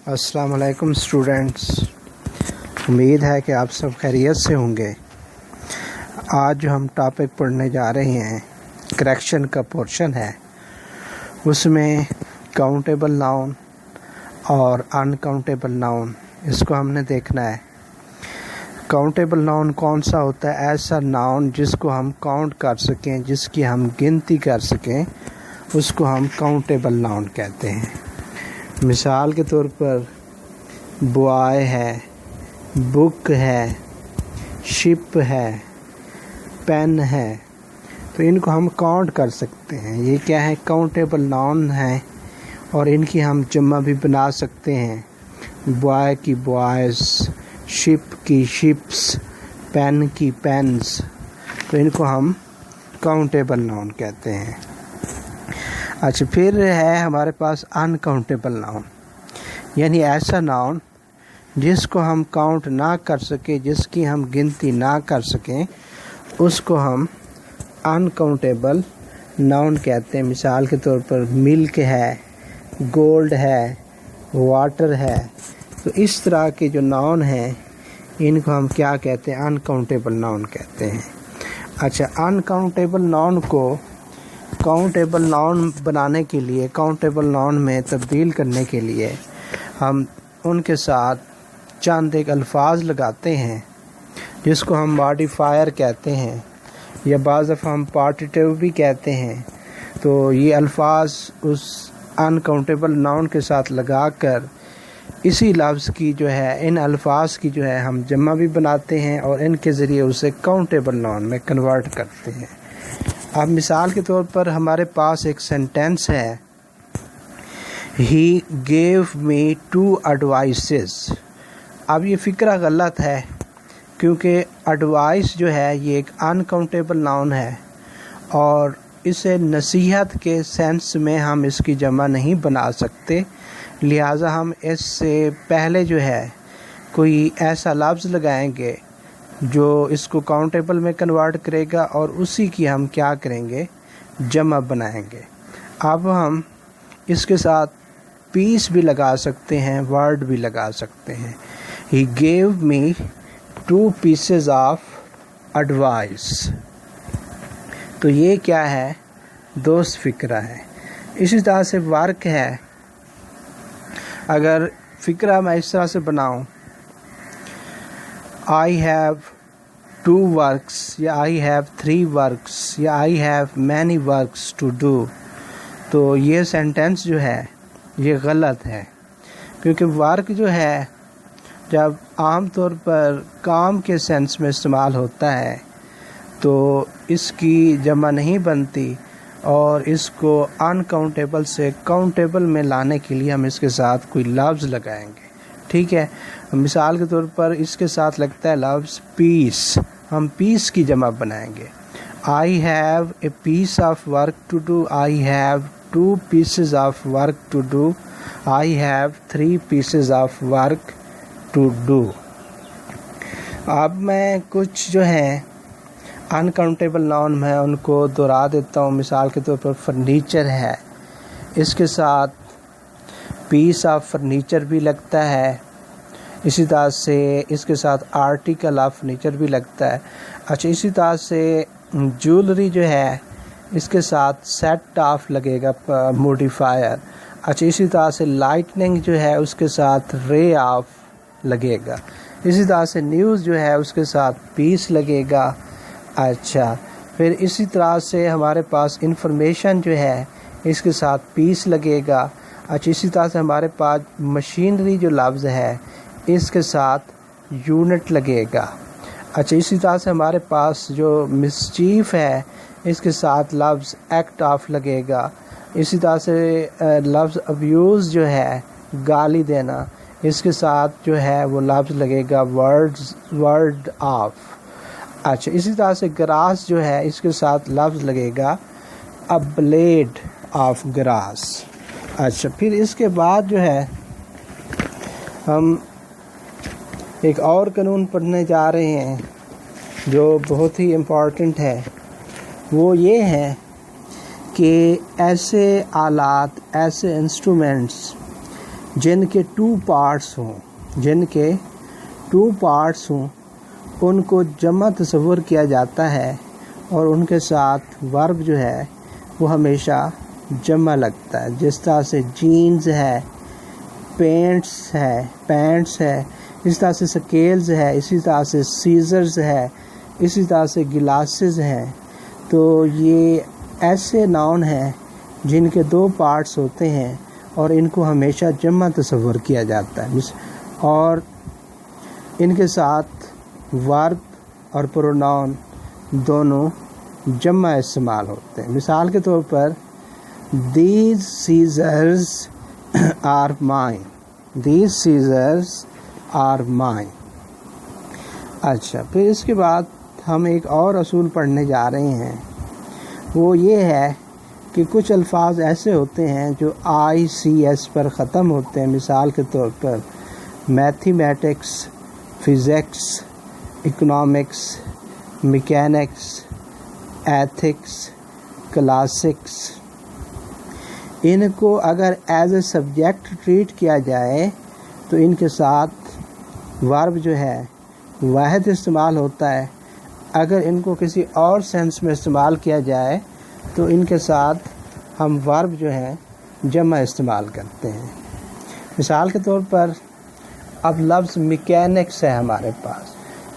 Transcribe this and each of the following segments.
السلام علیکم اسٹوڈنٹس، امید ہے کہ آپ سب خیریت سے ہوں گے۔ آج جو ہم ٹاپک پڑھنے جا رہے ہیں کریکشن کا پورشن ہے، اس میں کاؤنٹیبل ناؤن اور ان کاؤنٹیبل ناؤن اس کو ہم نے دیکھنا ہے۔ کاؤنٹیبل ناؤن کون سا ہوتا ہے؟ ایسا ناؤن جس کو ہم کاؤنٹ کر سکیں، جس کی ہم گنتی کر سکیں، اس کو ہم کاؤنٹیبل ناؤن کہتے ہیں۔ مثال کے طور پر بوائے ہے، بک ہے، شپ ہے، پین ہے، تو ان کو ہم کاؤنٹ کر سکتے ہیں۔ یہ کیا ہے؟ کاؤنٹیبل ناؤن ہیں، اور ان کی ہم جمع بھی بنا سکتے ہیں۔ بوائے کی بوائز، شپ کی شپس، پین کی پینز، تو ان کو ہم کاؤنٹیبل ناؤن کہتے ہیں۔ اچھا، پھر ہے ہمارے پاس ان کاؤنٹیبل ناؤن، یعنی ایسا ناؤن جس کو ہم کاؤنٹ نہ کر سکیں، جس کی ہم گنتی نہ کر سکیں، اس کو ہم ان کاؤنٹیبل ناؤن کہتے ہیں۔ مثال کے طور پر ملک ہے، گولڈ ہے، واٹر ہے، تو اس طرح کے جو ناؤن ہیں ان کو ہم کیا کہتے ہیں؟ ان کاؤنٹیبل ناؤن کہتے ہیں۔ اچھا، ان کاؤنٹیبل ناؤن کو کاؤنٹیبل ناؤن بنانے کے لیے، کاؤنٹیبل ناؤن میں تبدیل کرنے کے لیے ہم ان کے ساتھ چند ایک الفاظ لگاتے ہیں جس کو ہم ماڈیفائر کہتے ہیں، یا بعض دفعہ ہم پارٹیٹیو بھی کہتے ہیں۔ تو یہ الفاظ اس ان کاؤنٹیبل ناؤن کے ساتھ لگا کر اسی لفظ کی جو ہے، ان الفاظ کی جو ہے ہم جمع بھی بناتے ہیں، اور ان کے ذریعے اسے کاؤنٹیبل ناؤن میں کنورٹ کرتے ہیں۔ اب مثال کے طور پر ہمارے پاس ایک سینٹینس ہے، ہی گیو می 2 ایڈوائسز۔ اب یہ فقرہ غلط ہے، کیونکہ ایڈوائس جو ہے یہ ایک ان کاؤنٹیبل ناؤن ہے، اور اسے نصیحت کے سینس میں ہم اس کی جمع نہیں بنا سکتے، لہٰذا ہم اس سے پہلے جو ہے کوئی ایسا لفظ لگائیں گے جو اس کو کاؤنٹیبل میں کنورٹ کرے گا، اور اسی کی ہم کیا کریں گے؟ جمع بنائیں گے۔ اب ہم اس کے ساتھ پیس بھی لگا سکتے ہیں، ورڈ بھی لگا سکتے ہیں۔ He gave me 2 pieces of advice۔ تو یہ کیا ہے؟ دوست فقرہ ہے۔ اسی طرح سے ورک ہے، اگر فقرہ میں اس طرح سے بناؤں، I have 2 works، یا I have 3 works، یا I have many works to do، تو یہ سینٹینس جو ہے یہ غلط ہے، کیونکہ ورک جو ہے جب عام طور پر کام کے سینس میں استعمال ہوتا ہے تو اس کی جمع نہیں بنتی، اور اس کو ان کاؤنٹیبل سے کاؤنٹیبل میں لانے کے لیے ہم اس کے ساتھ کوئی لفظ لگائیں گے۔ ٹھیک ہے، مثال کے طور پر اس کے ساتھ لگتا ہے لفظ پیس، ہم پیس کی جمع بنائیں گے۔ I have a piece of work to do، I have 2 pieces of work to do، I have 3 pieces of work to do۔ اب میں کچھ جو ہیں ان کاؤنٹیبل ناؤن میں ان کو دہرا دیتا ہوں۔ مثال کے طور پر فرنیچر ہے، اس کے ساتھ پیس آف فرنیچر بھی لگتا ہے، اسی طرح سے اس کے ساتھ آرٹیکل آف فرنیچر بھی لگتا ہے۔ اچھا، اسی طرح سے جولری جو ہے اس کے ساتھ سیٹ آف لگے گا، موڈیفائر۔ اچھا، اسی طرح سے لائٹننگ جو ہے اس کے ساتھ رے آف لگے گا۔ اسی طرح سے نیوز جو ہے اس کے ساتھ پیس لگے گا۔ اچھا، پھر اسی طرح سے ہمارے پاس انفارمیشن جو ہے اس کے ساتھ پیس لگے گا۔ اچھا، اسی طرح سے ہمارے پاس مشینری جو لفظ ہے اس کے ساتھ یونٹ لگے گا۔ اچھا، اسی طرح سے ہمارے پاس جو مسچیف ہے اس کے ساتھ لفظ ایکٹ آف لگے گا۔ اسی طرح سے لفظ ابیوز جو ہے گالی دینا، اس کے ساتھ جو ہے وہ لفظ لگے گا ورڈ آف۔ اچھا، اسی طرح سے گراس جو ہے اس کے ساتھ لفظ لگے گا a blade of grass۔ اچھا، پھر اس کے بعد جو ہے ہم ایک اور قانون پڑھنے جا رہے ہیں جو بہت ہی امپورٹنٹ ہے، وہ یہ ہے کہ ایسے آلات، ایسے انسٹرومنٹس جن کے ٹو پارٹس ہوں ان کو جمع تصور کیا جاتا ہے اور ان کے ساتھ ورب جو ہے وہ ہمیشہ جمع لگتا ہے. جس طرح سے جینز ہے، پینٹس ہے، اس طرح سے سکیلز ہے، اسی طرح سے سیزرز ہے، اسی طرح سے گلاسز ہیں. تو یہ ایسے ناؤن ہیں جن کے دو پارٹس ہوتے ہیں اور ان کو ہمیشہ جمع تصور کیا جاتا ہے اور ان کے ساتھ ورب اور پروناؤن دونوں جمع استعمال ہوتے ہیں. مثال کے طور پر these scissors are mine. these scissors are mine. اچھا، پھر اس کے بعد ہم ایک اور اصول پڑھنے جا رہے ہیں. وہ یہ ہے کہ کچھ الفاظ ایسے ہوتے ہیں جو ICS پر ختم ہوتے ہیں. مثال کے طور پر mathematics, physics, economics, mechanics, ethics, classics. ان کو اگر ایز اے سبجیکٹ ٹریٹ کیا جائے تو ان کے ساتھ ورب جو ہے واحد استعمال ہوتا ہے. اگر ان کو کسی اور سینس میں استعمال کیا جائے تو ان کے ساتھ ہم ورب جو ہے جمع استعمال کرتے ہیں. مثال کے طور پر اب لفظ میکینکس ہے ہمارے پاس،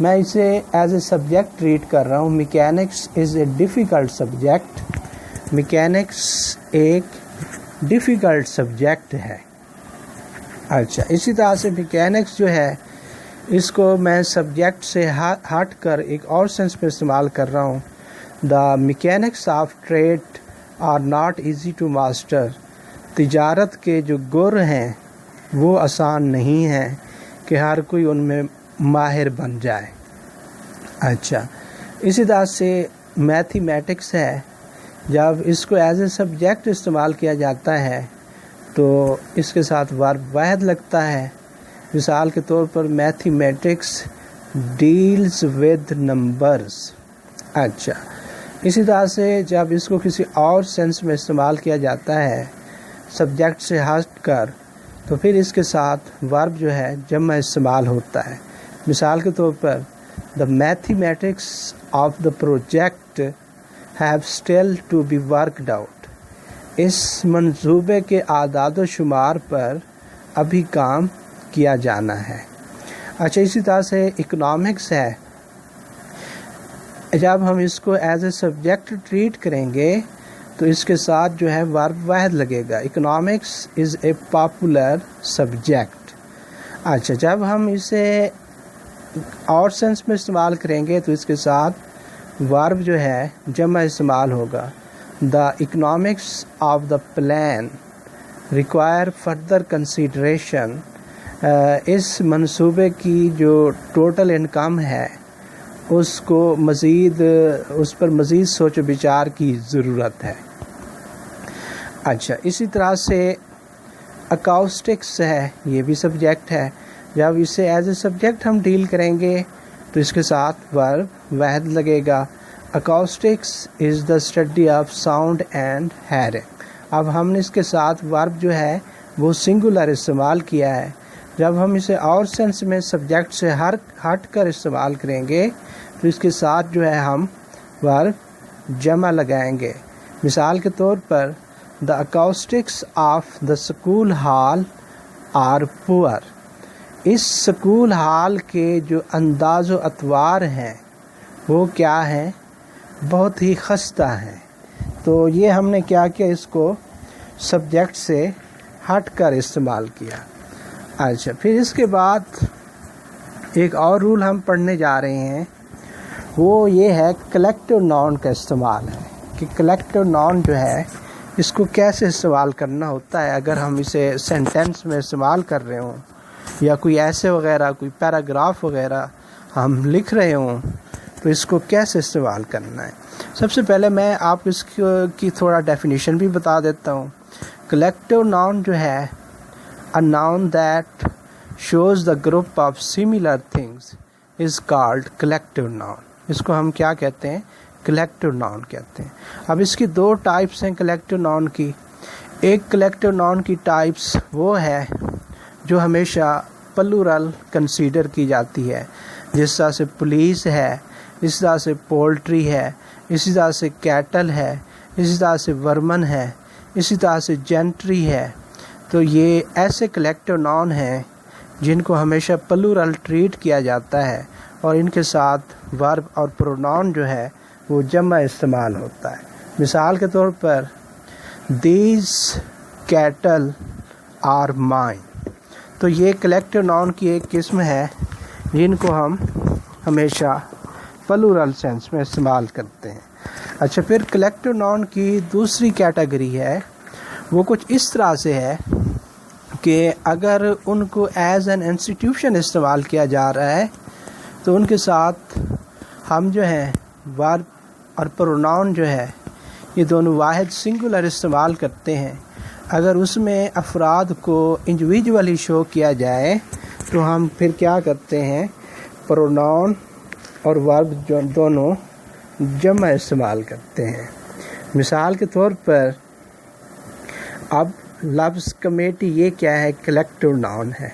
میں اسے ایز اے سبجیکٹ ٹریٹ کر رہا ہوں. Mechanics is a difficult subject. Mechanics ایک ڈیفیکلٹ سبجیکٹ ہے. اچھا، اسی طرح سے میکینکس جو ہے اس کو میں سبجیکٹ سے ہٹ کر ایک اور سینس میں استعمال کر رہا ہوں. The mechanics of trade are not easy to master. تجارت کے جو گر ہیں وہ آسان نہیں ہیں کہ ہر کوئی ان میں ماہر بن جائے. اچھا، اسی طرح سے میتھمیٹکس ہے، جب اس کو ایز اے سبجیکٹ استعمال کیا جاتا ہے تو اس کے ساتھ ورب واحد لگتا ہے. مثال کے طور پر میتھمیٹکس ڈیلز ود نمبرز. اچھا، اسی طرح سے جب اس کو کسی اور سینس میں استعمال کیا جاتا ہے سبجیکٹ سے ہٹ کر تو پھر اس کے ساتھ ورب جو ہے جمع استعمال ہوتا ہے. مثال کے طور پر the mathematics of the project have still to be worked out. اس منصوبے کے اعداد و شمار پر ابھی کام کیا جانا ہے. اچھا، اسی طرح سے اکنامکس ہے، جب ہم اس کو ایز اے سبجیکٹ ٹریٹ کریں گے تو اس کے ساتھ جو ہے ورب واحد لگے گا. Economics is a popular subject. اچھا، جب ہم اسے اور سینس میں استعمال کریں گے تو اس کے ساتھ ورب جو ہے جمع استعمال ہوگا. The economics of the plan require further consideration. اس منصوبے کی جو ٹوٹل انکم ہے اس پر مزید سوچ و بچار کی ضرورت ہے. اچھا، اسی طرح سے اکاؤسٹکس ہے، یہ بھی سبجیکٹ ہے. جب اسے ایز اے سبجیکٹ ہم ڈیل کریں گے تو اس کے ساتھ ورب واحد لگے گا. Acoustics is the study of sound and hearing. اب ہم نے اس کے ساتھ ورب جو ہے وہ سنگولر استعمال کیا ہے. جب ہم اسے اور سینس میں سبجیکٹ سے ہٹ کر استعمال کریں گے تو اس کے ساتھ جو ہے ہم ورب جمع لگائیں گے. مثال کے طور پر the acoustics of the school hall are poor. اس اسکول ہال کے جو انداز و اطوار ہیں وہ کیا ہیں؟ بہت ہی خستہ ہیں. تو یہ ہم نے کیا کیا، اس کو سبجیکٹ سے ہٹ کر استعمال کیا. اچھا، پھر اس کے بعد ایک اور رول ہم پڑھنے جا رہے ہیں، وہ یہ ہے کلیکٹیو ناؤن کا استعمال ہے کہ کلیکٹیو ناؤن جو ہے اس کو کیسے استعمال کرنا ہوتا ہے. اگر ہم اسے سینٹینس میں استعمال کر رہے ہوں یا کوئی ایسے وغیرہ کوئی پیراگراف وغیرہ ہم لکھ رہے ہوں تو اس کو کیسے استعمال کرنا ہے. سب سے پہلے میں آپ اس کی تھوڑا ڈیفینیشن بھی بتا دیتا ہوں. کلیکٹیو ناؤن جو ہے a noun that shows the group of similar things is called collective noun. اس کو ہم کیا کہتے ہیں؟ کلیکٹیو ناؤن کہتے ہیں. اب اس کی دو ٹائپس ہیں کلیکٹیو ناؤن کی. ایک کلیکٹیو ناؤن کی ٹائپس وہ ہے جو ہمیشہ پلورل کنسیڈر کی جاتی ہے، جس طرح سے پولیس ہے، اس طرح سے پولٹری ہے، اسی طرح سے کیٹل ہے، اسی طرح سے ورمن ہے، اسی طرح سے جینٹری ہے. تو یہ ایسے کلیکٹیو ناؤن ہیں جن کو ہمیشہ پلورل ٹریٹ کیا جاتا ہے اور ان کے ساتھ ورب اور پروناؤن جو ہے وہ جمع استعمال ہوتا ہے. مثال کے طور پر دیز کیٹل آر مائن. تو یہ کلیکٹیو ناؤن کی ایک قسم ہے جن کو ہم ہمیشہ پلورل سینس میں استعمال کرتے ہیں. اچھا، پھر کلیکٹیو ناؤن کی دوسری کیٹیگری ہے، وہ کچھ اس طرح سے ہے کہ اگر ان کو ایز این انسٹیٹیوشن استعمال کیا جا رہا ہے تو ان کے ساتھ ہم جو ہیں ورب اور پروناؤن جو ہے یہ دونوں واحد سنگولر استعمال کرتے ہیں. اگر اس میں افراد کو انڈیویجولی شو کیا جائے تو ہم پھر کیا کرتے ہیں، پروناؤن اور ورب جو دونوں جمع استعمال کرتے ہیں. مثال کے طور پر اب لفظ کمیٹی یہ کیا ہے، کلیکٹیو ناؤن ہے.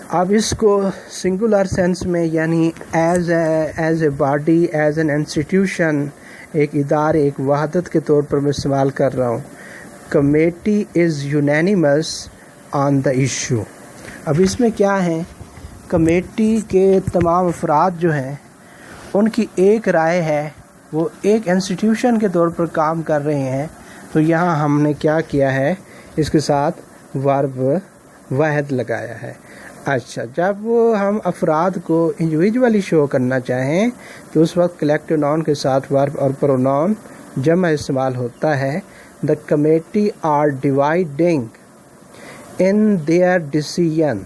اب اس کو سنگولر سینس میں یعنی as a body, as an institution, ایک ادارے، ایک وحدت کے طور پر میں استعمال کر رہا ہوں. Committee is unanimous on the issue. اب اس میں کیا ہے، کمیٹی کے تمام افراد جو ہیں ان کی ایک رائے ہے، وہ ایک انسٹیٹیوشن کے طور پر کام کر رہے ہیں. تو یہاں ہم نے کیا کیا ہے، اس کے ساتھ ورب واحد لگایا ہے. اچھا، جب ہم افراد کو انڈیویجولی شو کرنا چاہیں تو اس وقت کلیکٹیو ناؤن کے ساتھ ورب اور پروناؤن جمع استعمال ہوتا ہے. The committee are dividing in their decision.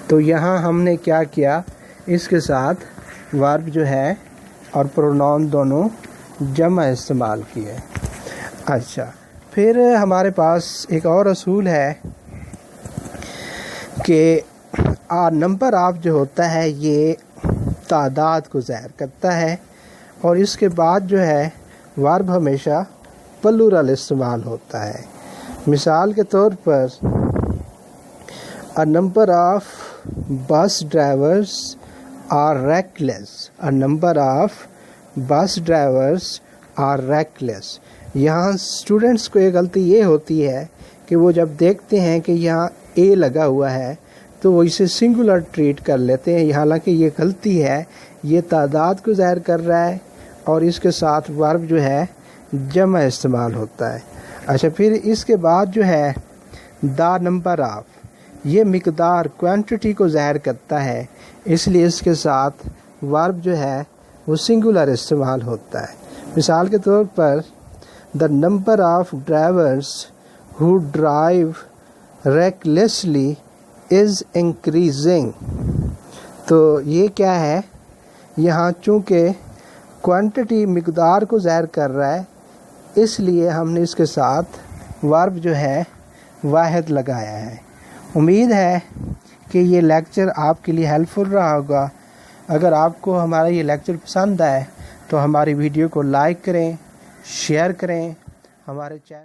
تو یہاں ہم نے کیا کیا، اس کے ساتھ ورب جو ہے اور پروناؤن دونوں جمع استعمال کیے. اچھا، پھر ہمارے پاس ایک اور اصول ہے کہ نمبر آف جو ہوتا ہے یہ تعداد کو ظاہر کرتا ہے اور اس کے بعد جو ہے ورب ہمیشہ پلورل استعمال ہوتا ہے. مثال کے طور پر a number of bus drivers are reckless. a number of bus drivers are reckless. یہاں اسٹوڈنٹس کو ایک غلطی یہ ہوتی ہے کہ وہ جب دیکھتے ہیں کہ یہاں اے لگا ہوا ہے تو وہ اسے سنگولر ٹریٹ کر لیتے ہیں، حالانکہ یہ غلطی ہے. یہ تعداد کو ظاہر کر رہا ہے اور اس کے ساتھ ورب جو ہے جمع استعمال ہوتا ہے. اچھا، پھر اس کے بعد جو ہے دا نمبر آف، یہ مقدار کوانٹٹی کو ظاہر کرتا ہے، اس لیے اس کے ساتھ ورب جو ہے وہ سنگولر استعمال ہوتا ہے. مثال کے طور پر the number of drivers who drive recklessly is increasing. تو یہ کیا ہے، یہاں چونکہ کوانٹٹی مقدار کو ظاہر کر رہا ہے اس لیے ہم نے اس کے ساتھ ورب جو ہے واحد لگایا ہے. امید ہے کہ یہ لیکچر آپ کے لیے ہیلپ فل رہا ہوگا. اگر آپ کو ہمارا یہ لیکچر پسند آئے تو ہماری ویڈیو کو لائک کریں، شیئر کریں. ہمارے چینل